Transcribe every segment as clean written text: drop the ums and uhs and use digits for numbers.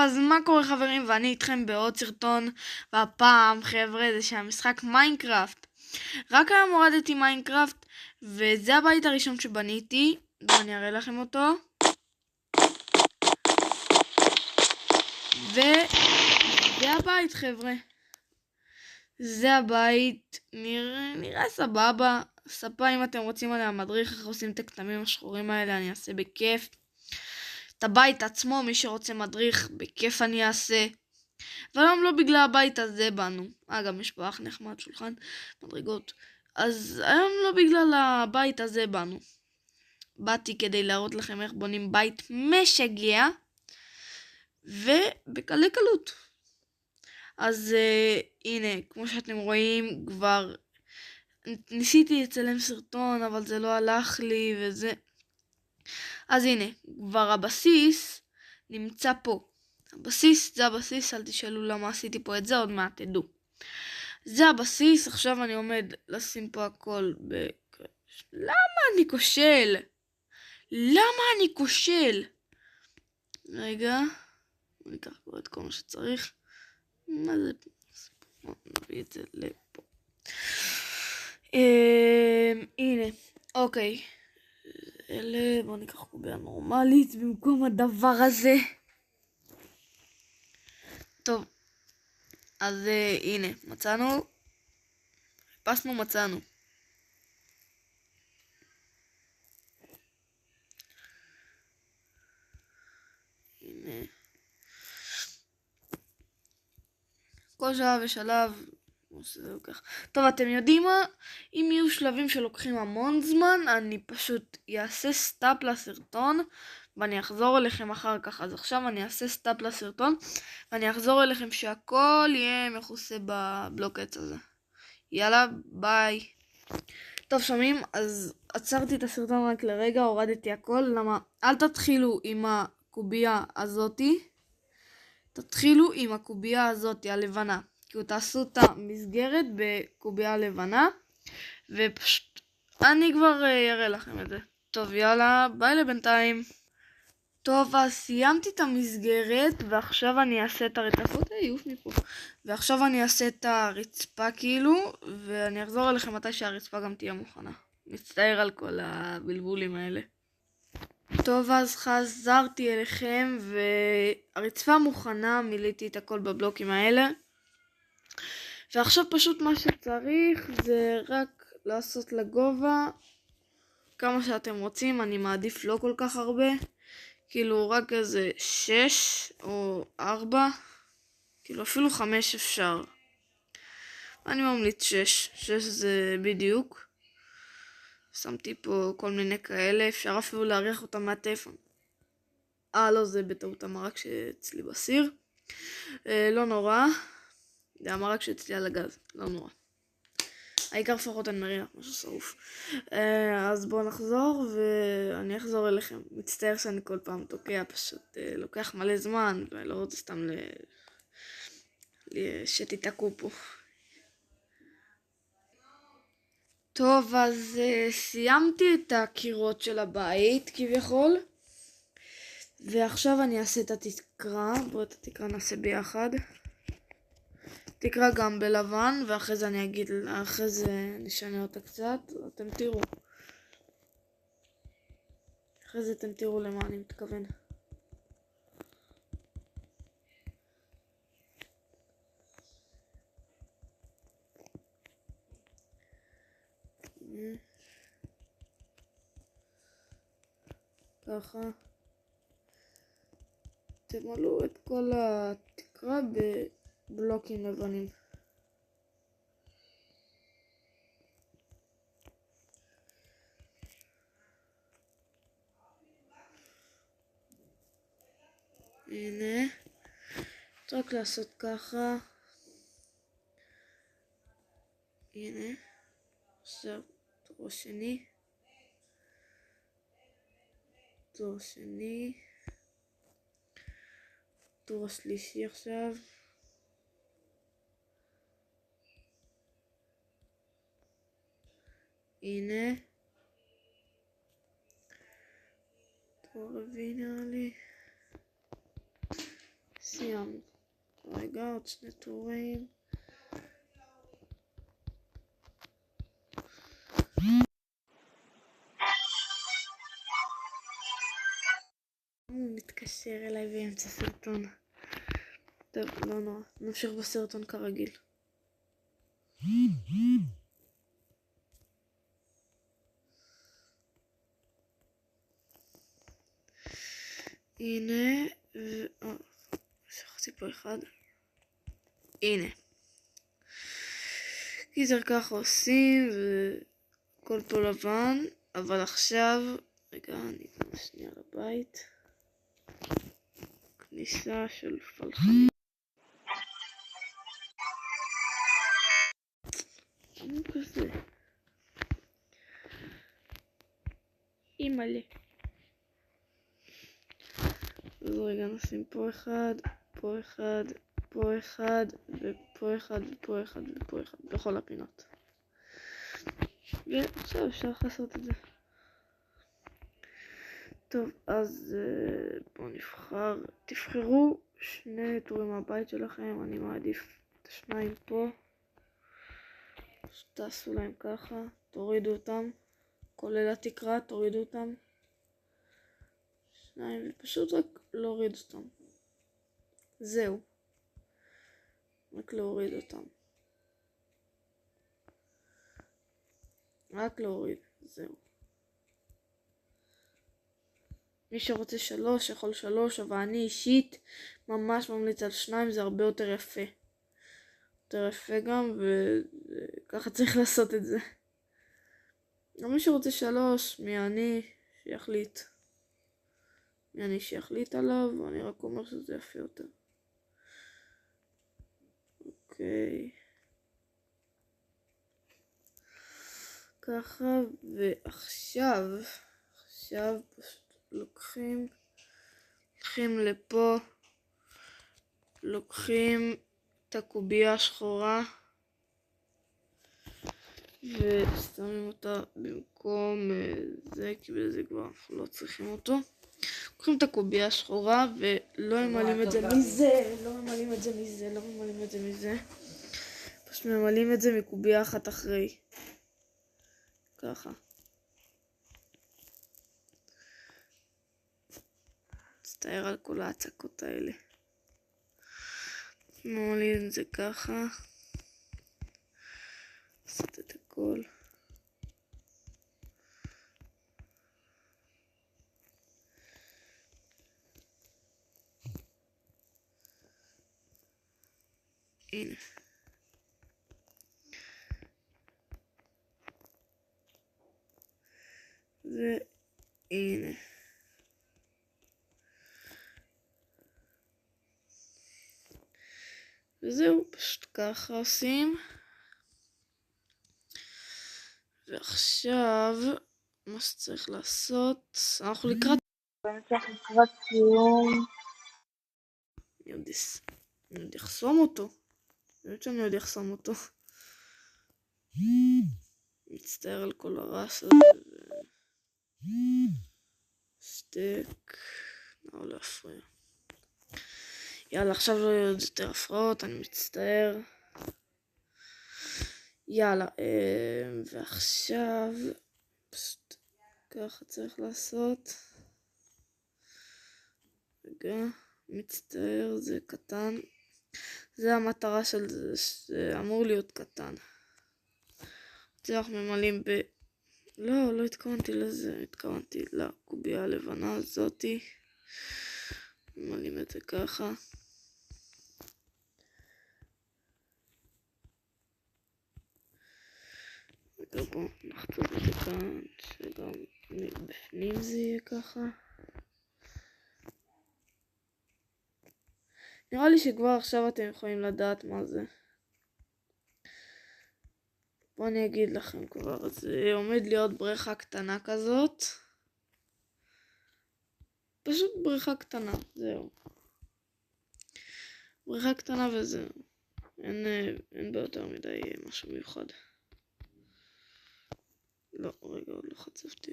אז מה קורה חברים, ואני איתכם בעוד סרטון, והפעם חבר'ה זה שהמשחק מיינקראפט. רק היום הורדתי מיינקראפט, וזה הבית הראשון שבניתי, ואני אראה לכם אותו. וזה הבית חבר'ה. זה הבית, נראה סבבה. ספה אם אתם רוצים עליה מדריך איך עושים את הכתמים השחורים האלה, אני אעשה בכיף. את הבית עצמו, מי שרוצה מדריך, בכיף אני אעשה. והיום לא בגלל הבית הזה באנו. גם יש פה אח נחמד, שולחן, מדרגות. אז היום לא בגלל הבית הזה באנו. באתי כדי להראות לכם איך בונים בית משגע. ובקלי קלות. אז הנה, כמו שאתם רואים, כבר ניסיתי לצלם סרטון, אבל זה לא הלך לי וזה. אז הנה, כבר הבסיס נמצא פה. זה הבסיס, אל תשאלו למה עשיתי פה את זה, עוד מעט תדעו. זה הבסיס, עכשיו אני עומד לשים פה הכל למה אני כושל? רגע, אני אקח כבר את כל מה שצריך. מה זה? נביא את זה לפה. הנה, אוקיי. בואו ניקח קוביה נורמלית במקום הדבר הזה. טוב, אז הנה, מצאנו. מצאנו. הנה. כל שלב ושלב. טוב, אתם יודעים מה? אם יהיו שלבים שלוקחים המון זמן, אני פשוט אעשה סטאפ לסרטון ואני אחזור אליכם אחר כך. אז עכשיו אני אעשה סטאפ לסרטון ואני אחזור אליכם שהכל יהיה מכוסה בבלוק עץ הזה. יאללה, ביי. טוב, שומעים? אז עצרתי את הסרטון רק לרגע, הורדתי הכל. למה? אל תתחילו עם הקובייה הזאתי. תתחילו עם הקובייה הזאתי, הלבנה. כי תעשו את המסגרת בקובייה לבנה. ופשוט אני כבר אראה לכם את זה. טוב, יאללה, ביי לבינתיים. טוב, אז סיימתי את המסגרת, ועכשיו אני אעשה את הרצפות, יוף מפה. ועכשיו אני אעשה את הרצפה כאילו, ואני אחזור אליכם מתי שהרצפה גם תהיה מוכנה. מצטער על כל הבלבולים האלה. טוב, אז חזרתי אליכם, והרצפה מוכנה, מילאתי את הכל בבלוקים האלה. ועכשיו פשוט מה שצריך זה רק לעשות לגובה כמה שאתם רוצים, אני מעדיף לא כל כך הרבה. כאילו רק איזה 6 או 4, כאילו אפילו 5 אפשר. אני ממליץ 6 זה בדיוק. שמתי פה כל מיני כאלה, אפשר אפילו להריח אותם מהטלפון. לא, זה בטעות המרק שאצלי בסיר. לא נורא, זה המרק שאצלי על הגז, לא נורא. העיקר לפחות אני מריח משהו שרוף. אז בואו נחזור ואני אחזור אליכם. מצטער שאני כל פעם תוקע, פשוט לוקח מלא זמן ולא רוצה סתם שתתעקו פה. טוב, אז סיימתי את הקירות של הבית כביכול. ועכשיו אני אעשה את התקרה. בואו את התקרה נעשה ביחד. תקרה גם בלבן, ואחרי זה אני אגיד, אחרי זה נשנה אותה קצת, אתם תראו. אחרי זה אתם תראו למה אני מתכוון. ככה. תמלאו את כל התקרה בבלוקים לבנים. הנה. רק לעשות ככה. הנה. עכשיו תור שני. תור שני. תור השלישי עכשיו. הנה. תור רביעי נראה לי. סיימנו. רגע, עוד 2 טורים. הוא מתקשר אליי באמצע סרטון. טוב, לא נורא. נמשיך בסרטון כרגיל. הנה, שכחתי פה אחד. הנה. קיצר ככה עושים, וכל פה לבן, אבל עכשיו, רגע, אני אכנס שנייה לבית. כניסה של פלחנים. למה כזה? אימא'לה. אז רגע נשים פה אחד, פה אחד, פה אחד, ופה אחד, ופה אחד, ופה אחד, בכל הפינות. ועכשיו אפשר לעשות את זה. טוב, אז בואו נבחר, תבחרו 2 טורים מהבית שלכם, אני מעדיף את 2 פה. תעשו להם ככה, תורידו אותם, כולל התקרה, תורידו אותם. 2 ופשוט רק להוריד אותם. זהו. רק להוריד אותם. רק להוריד, זהו. מי שרוצה 3 יכול 3, אבל אני אישית ממש ממליץ על 2, זה הרבה יותר יפה. יותר יפה גם, וככה צריך לעשות את זה. גם מי שרוצה 3, מי אני שיחליט. מי אני שיחליט עליו, ואני רק אומר שזה יפה יותר. אוקיי. ככה, ועכשיו פשוט לוקחים לפה, לוקחים את הקובייה השחורה ושמים אותה במקום זה, כי בזה כבר לא צריכים אותו. לוקחים את הקובייה השחורה ולא ממלאים את זה מזה, לא ממלאים את זה מזה, פשוט ממלאים את זה מקובייה אחת אחרי, ככה. מצטער על כל ההצקות האלה. ממלאים את זה ככה. לעשות את הכל. הנה. והנה. וזהו, פשוט ככה עושים. ועכשיו, מה שצריך לעשות, אנחנו לקראת סיום. אני עוד אחסום אותו. באמת שאני עוד אחסום אותו. מצטער על כל הרעש הזה. סטק. לא להפריע. יאללה, עכשיו לא יהיו עוד יותר הפרעות, אני מצטער. יאללה, ועכשיו פשוט ככה צריך לעשות. רגע, מצטער, זה קטן. זה המטרה של זה, זה אמור להיות קטן. זה אנחנו ממלאים לא התכוונתי לזה, התכוונתי לקובייה הלבנה הזאתי. ממלאים את זה ככה. רגע, בואו נחצוב את זה כאן, שגם בפנים זה יהיה ככה. נראה לי שכבר עכשיו אתם יכולים לדעת מה זה. בואו אני אגיד לכם כבר, זה עומד להיות בריכה קטנה כזאת. פשוט בריכה קטנה, זהו. בריכה קטנה וזהו. אין ביותר מדי משהו מיוחד. לא, רגע, עוד לא חצבתי.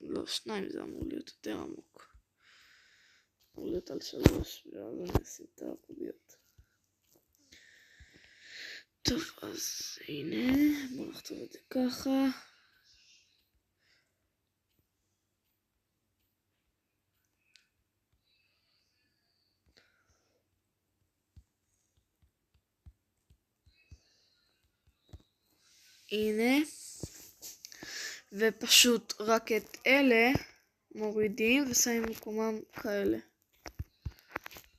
לא, 2 זה אמור להיות יותר עמוק. אמור להיות על 3, ואז אני אשים את הקוביות. טוב, אז הנה, בואו נכתוב את זה ככה. הנה, ופשוט רק את אלה מורידים ושמים במקומם כאלה.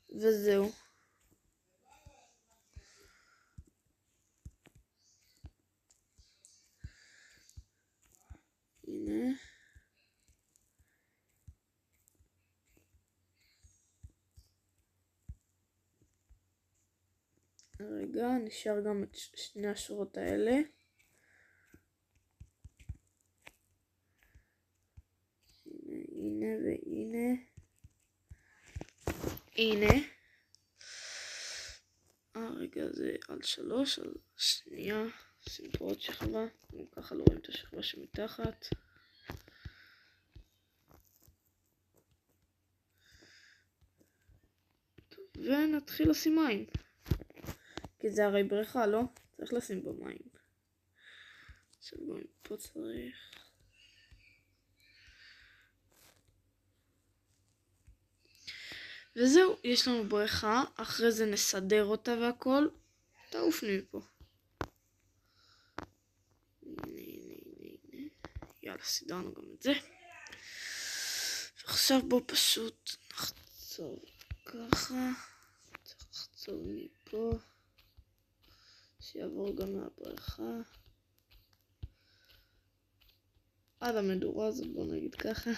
וזהו. הנה. רגע, נשאר גם את שני השורות האלה. הנה והנה. הנה. רגע, זה על 3, אז שנייה, שים פה עוד שכבה, ככה לא רואים את השכבה שמתחת. טוב, ונתחיל לשים מים. כי זה הרי בריכה, לא? צריך לשים בו מים. עכשיו בואו פה צריך. וזהו, יש לנו בריכה, אחרי זה נסדר אותה והכל. תעופני מפה. הנה. יאללה, סידרנו גם את זה. ועכשיו בואו פשוט נחצוב ככה. צריך לחצוב מפה. שיעבור גם מהבריכה. עד המדורה הזאת, בואו נגיד ככה.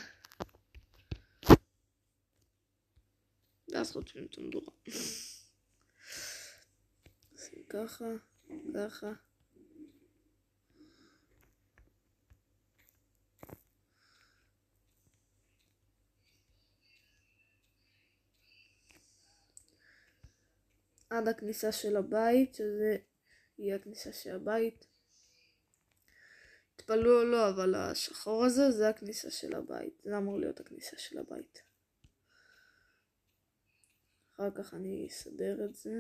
ואז חוטפים את המדורה. עושים ככה, ככה. עד הכניסה של הבית, שזה יהיה הכניסה של הבית. תפלאו או לא, אבל השחור הזה זה הכניסה של הבית. זה אמור להיות הכניסה של הבית. אחר כך אני אסדר את זה.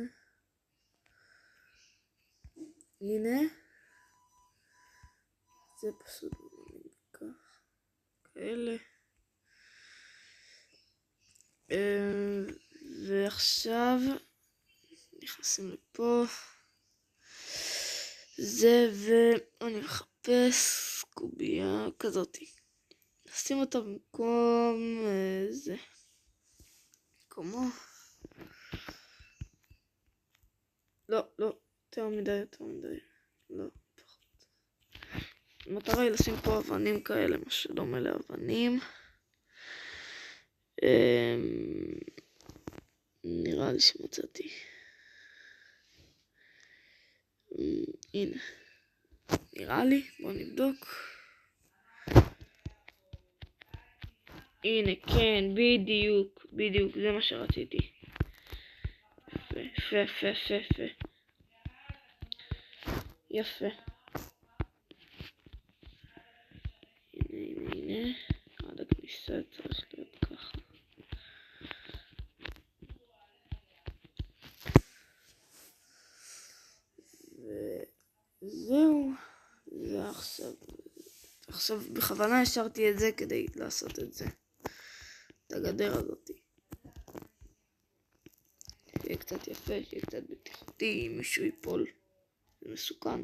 הנה. זה פשוט כך. כאלה. ועכשיו נכנסים לפה. זה ואני מחפש קוביה כזאתי. נשים אותה במקום זה. כמו. לא, יותר מדי. לא, פחות. המטרה היא לשים פה אבנים כאלה, מה שדומה לאבנים. נראה לי שמצאתי. הנה. נראה לי, בואו נבדוק. הנה, כן, בדיוק, זה מה שרציתי. יפה. הנה. עד הכניסה צריך להיות ככה. וזהו. זה עכשיו בכוונה השארתי את זה כדי לעשות את זה. את הגדר הזאת. שיהיה קצת יפה, שיהיה קצת בטיחותי, אם מישהו ייפול. זה מסוכן.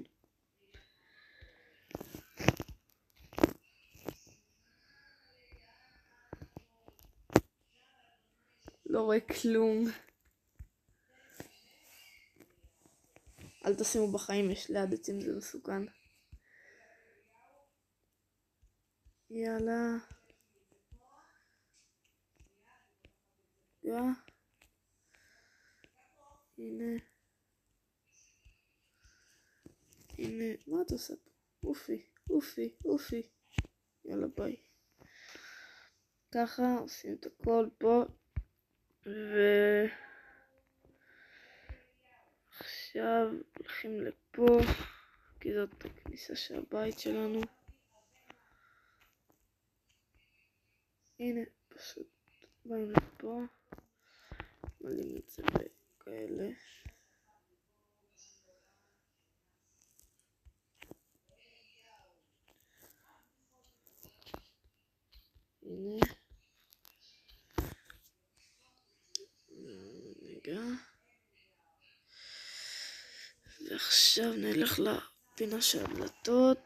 לא רואה כלום. אל תשימו בחיים, יש ליד עצים, זה מסוכן. יאללה. הנה, מה את עושה פה? אופי. יאללה, ביי. ככה עושים את הכל פה. עכשיו הולכים לפה, כי זאת הכניסה של הבית שלנו. הנה, פשוט באים לפה. מעלים את זה בכאלה. הנה. רגע. ועכשיו נלך לפינה של הדלתות.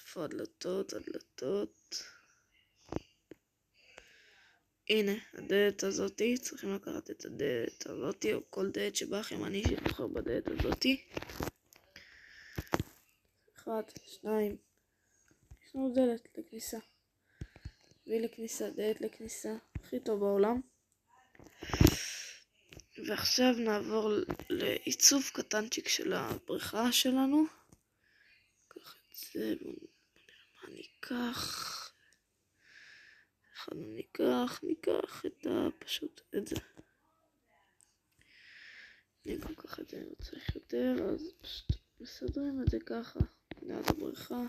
איפה הדלתות? הדלתות. הנה, הדלת הזאתי. צריכים לקחת את הדלת הזאתי, או כל דלת שבא לכם, אני שבוחר בדלת הזאתי. 1, 2. יש לנו דלת לכניסה. והיא לכניסה, דלת לכניסה. הכי טוב בעולם. ועכשיו נעבור לעיצוב קטנצ'יק של הבריכה שלנו. ניקח את זה, בואו נראה מה ניקח. אחד ניקח פשוט את זה. אני גם ככה את זה, אני לא צריך יותר, אז פשוט מסדרים את זה ככה. ליד הבריכה,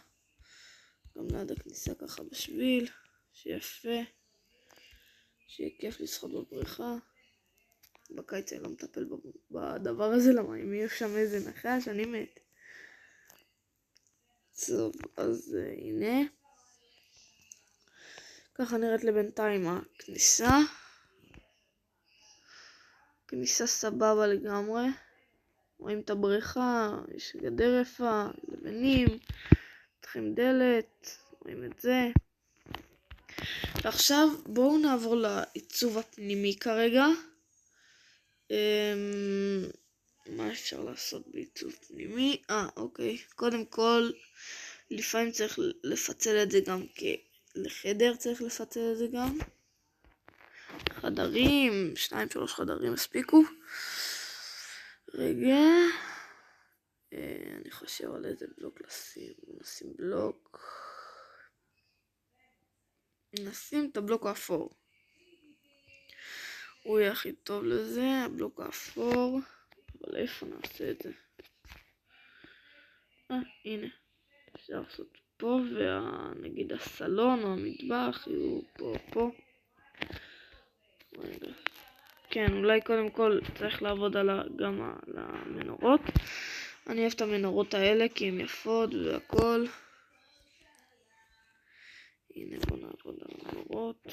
גם ליד הכניסה ככה בשביל, שיהיה יפה, שיהיה כיף לשחות בבריכה. בקיץ אני לא מטפל בדבר הזה, למה אם יהיה שם איזה נחש, אני מת. טוב, אז הנה. ככה נראית לבינתיים הכניסה. כניסה סבבה לגמרי. רואים את הבריכה, יש גדר יפה, לבנים, פותחים דלת, רואים את זה. ועכשיו בואו נעבור לעיצוב הפנימי כרגע. מה אפשר לעשות בעיצוב פנימי? אוקיי. קודם כל, לפעמים צריך לפצל את זה גם לחדר, צריך לפצל את זה גם. חדרים, 2-3 חדרים הספיקו. רגע. אני חושב על איזה בלוק נשים בלוק. נשים את הבלוק האפור. הוא יהיה הכי טוב לזה, הבלוק האפור. אבל איפה נעשה את זה? הנה. אפשר לעשות פה, ונגיד הסלון או המטבח יהיו פה. רגע. כן, אולי קודם כל צריך לעבוד גם על המנורות. אני אוהב את המנורות האלה כי הן יפות והכל. הנה בוא נעבוד על המנורות.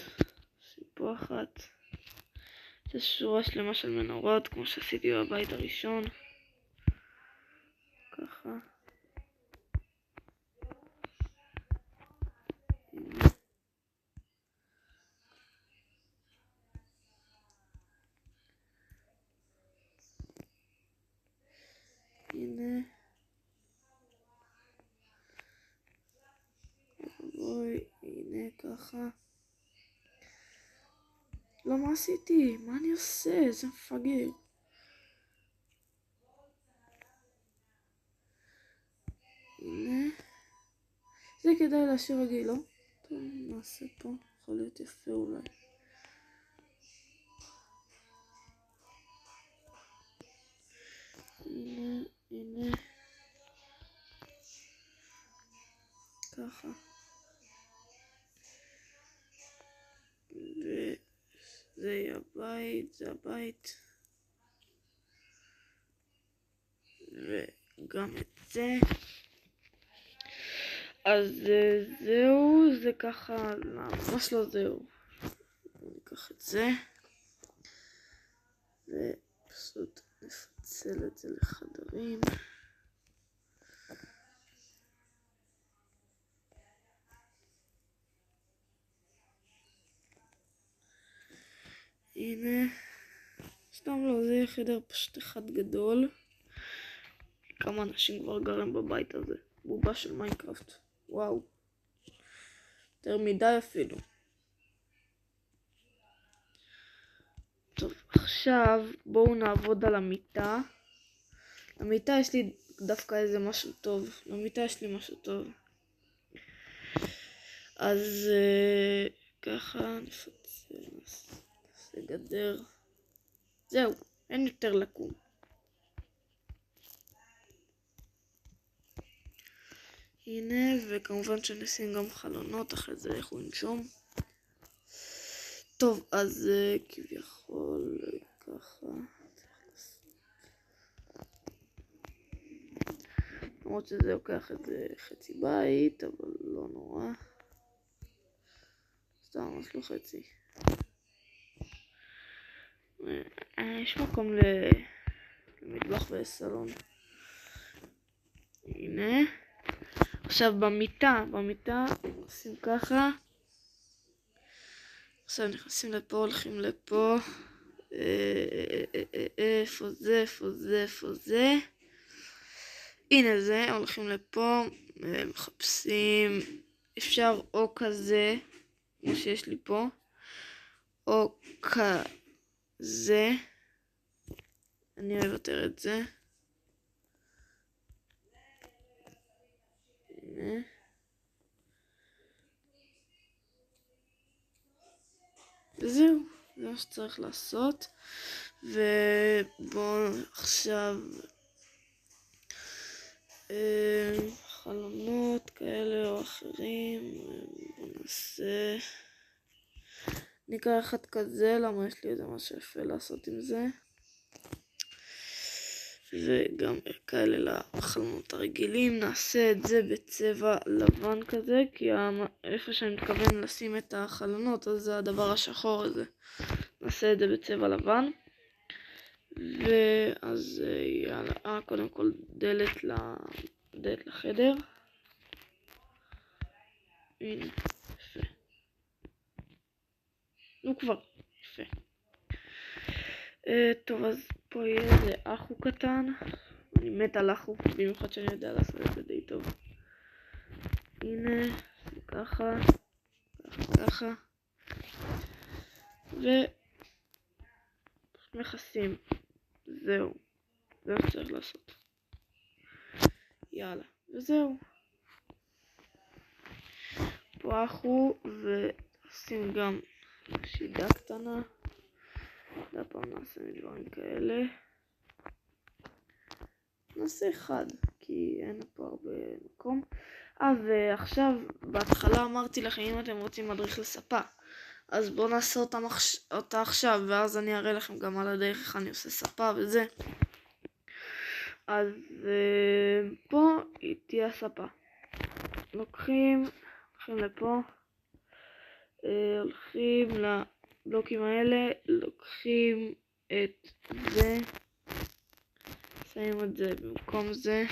עושים פה אחת. זה שורה שלמה של מנורות כמו שעשיתי בבית הראשון. ככה. הנה. הנה ככה. לא, מה עשיתי? מה אני עושה? איזה מפגר. הנה. זה כדאי להשאיר רגיל, לא? טוב, נעשה פה. יכול להיות יפה אולי. הנה. ככה. וזה יהיה הבית, זה הבית. וגם את זה. אז זהו, זה ככה, ממש לא זהו. ניקח את זה. ופשוט נפצל את זה לחדרים. הנה. סתם לא, זה יהיה חדר פשוט אחד גדול. כמה אנשים כבר גרים בבית הזה. בובה של מיינקראפט. וואו. יותר מדי אפילו. טוב, עכשיו בואו נעבוד על המיטה. למיטה יש לי דווקא איזה משהו טוב. למיטה יש לי משהו טוב. אז ככה נפצל, נעשה גדר. זהו, אין יותר לקום. הנה, וכמובן שנשים גם חלונות, אחרי זה לכו לנשום. טוב, אז כביכול ככה. למרות שזה לוקח את זה חצי בית, אבל לא נורא. סתם, ממש לא חצי. יש מקום למטבח וסלון. הנה. עכשיו במיטה עושים ככה. עכשיו נכנסים לפה, הולכים לפה. איפה זה? הנה זה, הולכים לפה, מחפשים. אפשר או כזה, כמו שיש לי פה, או כזה. אני אוהב יותר את זה. הנה. וזהו, זה מה שצריך לעשות. ובואו עכשיו חלונות כאלה או אחרים. בואו נעשה, נקרא אחד כזה, למה יש לי איזה משהו יפה לעשות עם זה. וגם כאלה לחלונות הרגילים. נעשה את זה בצבע לבן כזה, כי איפה שאני מתכוון לשים את החלונות, אז זה הדבר השחור הזה. נעשה את זה בצבע לבן. ואז יאללה, קודם כל דלת לחדר. הנה, יפה. נו כבר, יפה. טוב, אז פה יהיה איזה אחו קטן. אני מת על אחו, במיוחד שאני יודע לעשות את זה די טוב. הנה, ככה. ומכסים. זהו. זה מה שצריך לעשות. יאללה, וזהו. פה אחו, ועושים גם שידה קטנה. והפעם נעשה מדברים כאלה. נעשה אחד, כי אין פה הרבה מקום. ועכשיו, בהתחלה אמרתי לכם, אם אתם רוצים מדריך לספה, אז בואו נעשה אותה עכשיו, ואז אני אראה לכם גם על הדרך איך אני עושה ספה וזה. אז פה תהיה הספה. הולכים לפה, הולכים לבלוקים האלה, לוקחים את זה, שמים את זה במקום זה,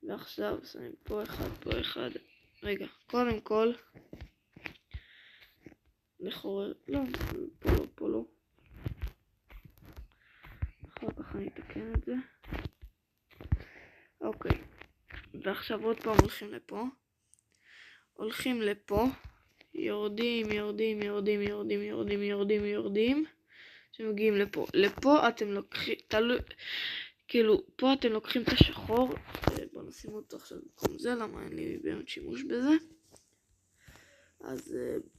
ועכשיו שמים פה אחד. רגע, קודם כל לחורר, לא, פה לא. אחר כך אני אתקן את זה. אוקיי, ועכשיו עוד פעם הולכים לפה, יורדים, שמגיעים לפה אתם לוקחים, פה אתם לוקחים את השחור. בואו נשים אותו עכשיו במקום זה, למה אין לי באמת שימוש בזה. אז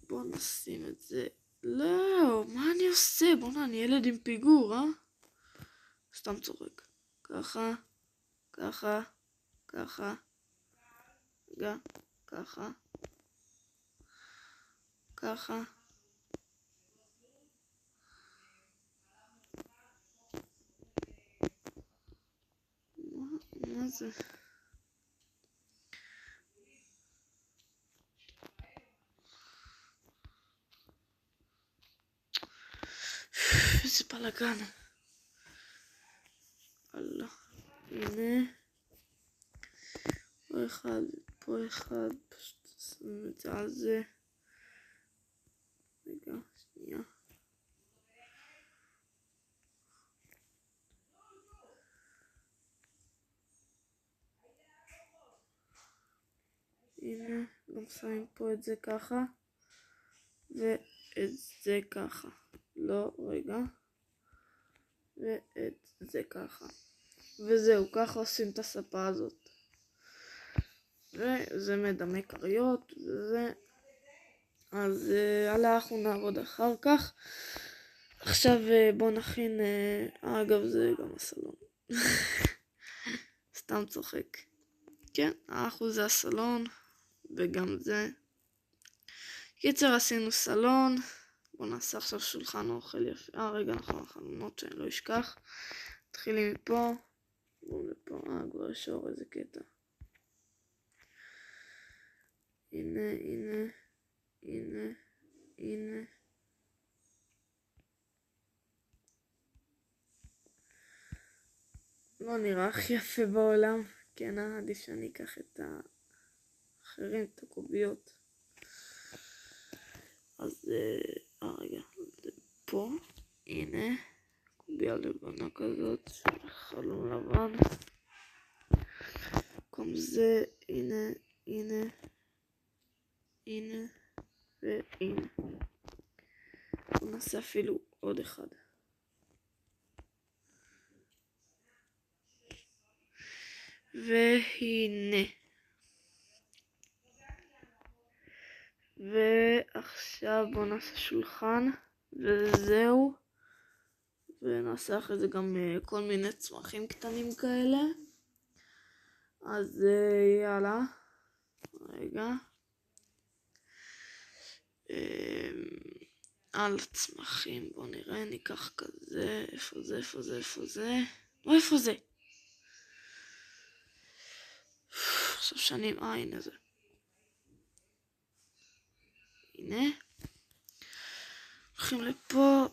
בואו נשים את זה. לא, מה אני עושה? בוא'נה, אני ילד עם פיגור, סתם צוחק. ככה. רגע, ככה. מה זה? איזה בלגן. אללה. הנה. פה אחד. פשוט שמים את זה על זה. רגע, שנייה. הנה, גם שמים פה את זה ככה. ואת זה ככה. לא, רגע. ואת זה ככה. וזהו, ככה עושים את הספה הזאת. וזה מדמה קריות, וזה. אז אנחנו נעבוד אחר כך. עכשיו בואו נכין, אגב זה גם הסלון. סתם צוחק. כן, האחו זה הסלון, וגם זה. קיצר עשינו סלון. בואו נעשה עכשיו שולחן אוכל יפה. רגע, נכון, חלונות שאני לא אשכח. מתחילים מפה. בואו לפה. כבר יש אור, איזה קטע. הנה, הנה, הנה, הנה. לא נראה הכי יפה בעולם. כן, עדיף שאני אקח את האחרים, את הקוביות. אז, רגע, זה פה. הנה. קוביה לבנה כזאת, של חלון לבן. במקום זה, הנה, הנה, הנה, והנה. בוא נעשה אפילו עוד אחד. והנה. ועכשיו בוא נעשה שולחן, וזהו. ונעשה אחרי זה גם כל מיני צמחים קטנים כאלה. אז יאללה. רגע. על הצמחים, בוא נראה, ניקח כזה, איפה זה, איפה זה, איפה זה? לא, איפה זה? עכשיו שנים, הנה זה. הנה. הולכים לפה.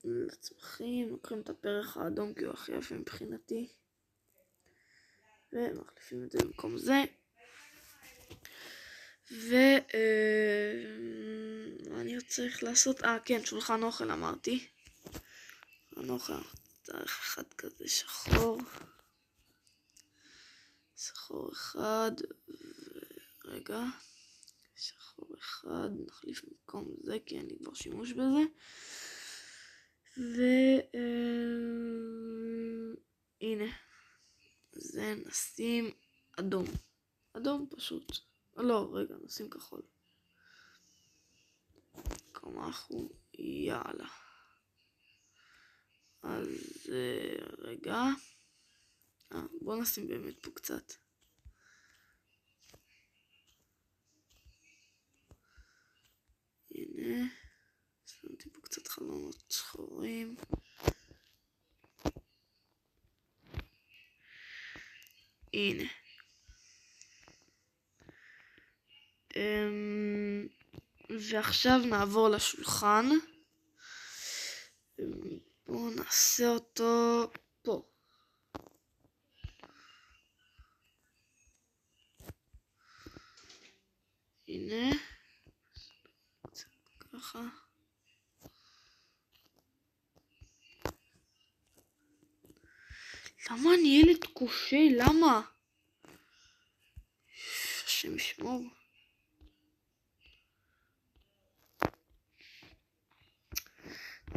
לצמחים, לוקחים את הפרח האדום כי הוא הכי יפה מבחינתי. ומחליפים את זה במקום זה. מה אני עוד צריך לעשות? כן, שולחן אוכל אמרתי. שולחן אוכל, צריך אחד כזה שחור. שחור אחד. רגע. שחור אחד. נחליף במקום זה כי אין לי כבר שימוש בזה. הנה. זה נשים אדום. אדום פשוט. לא, רגע, נשים כחול. כמה אנחנו, יאללה. אז רגע. בוא נשים באמת פה קצת. הנה. שמתי פה קצת חלונות שחורים. הנה. ועכשיו נעבור לשולחן. בואו נעשה אותו פה. הנה. ככה. למה אני ילד כושל? למה? השם ישמור.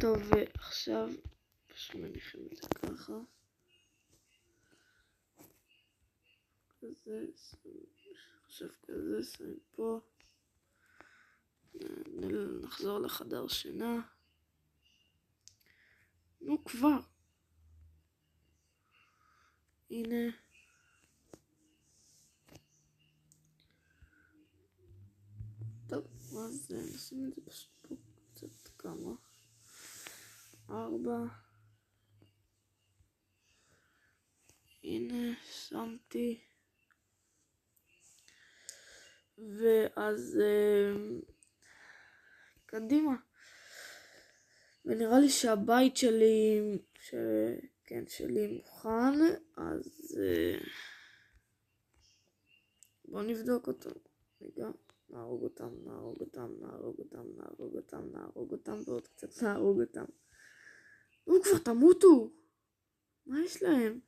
טוב, ועכשיו פשוט מניחים את זה ככה. כזה, עכשיו כזה, שמים פה. נחזור לחדר שינה. נו כבר. הנה. טוב, אז נשים את זה פשוט פה קצת כמה. 4. הנה, שמתי. ואז קדימה. ונראה לי שהבית שלי, שלי מוכן, אז בואו נבדוק אותו. רגע, נהרוג אותם, ועוד קצת נהרוג אותם. נו כבר תמותו! מה יש להם?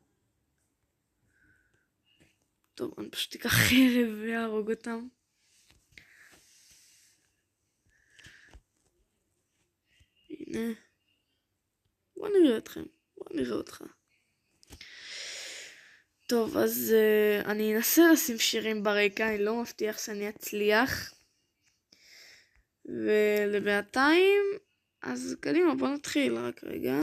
טוב, אני פשוט אקח חרב ויהרוג אותם. הנה. בוא נראה אתכם. בוא נראה אותך. טוב, אז אני אנסה לשים שירים ברקע, אני לא מבטיח שאני אצליח. ולבינתיים, אז קדימה, בוא נתחיל רק רגע.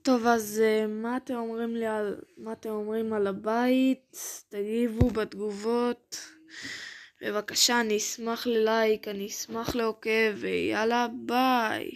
טוב, אז מה אתם אומרים על הבית? תגיבו בתגובות. בבקשה, אני אשמח ללייק, אני אשמח לעוקב, ויאללה ביי.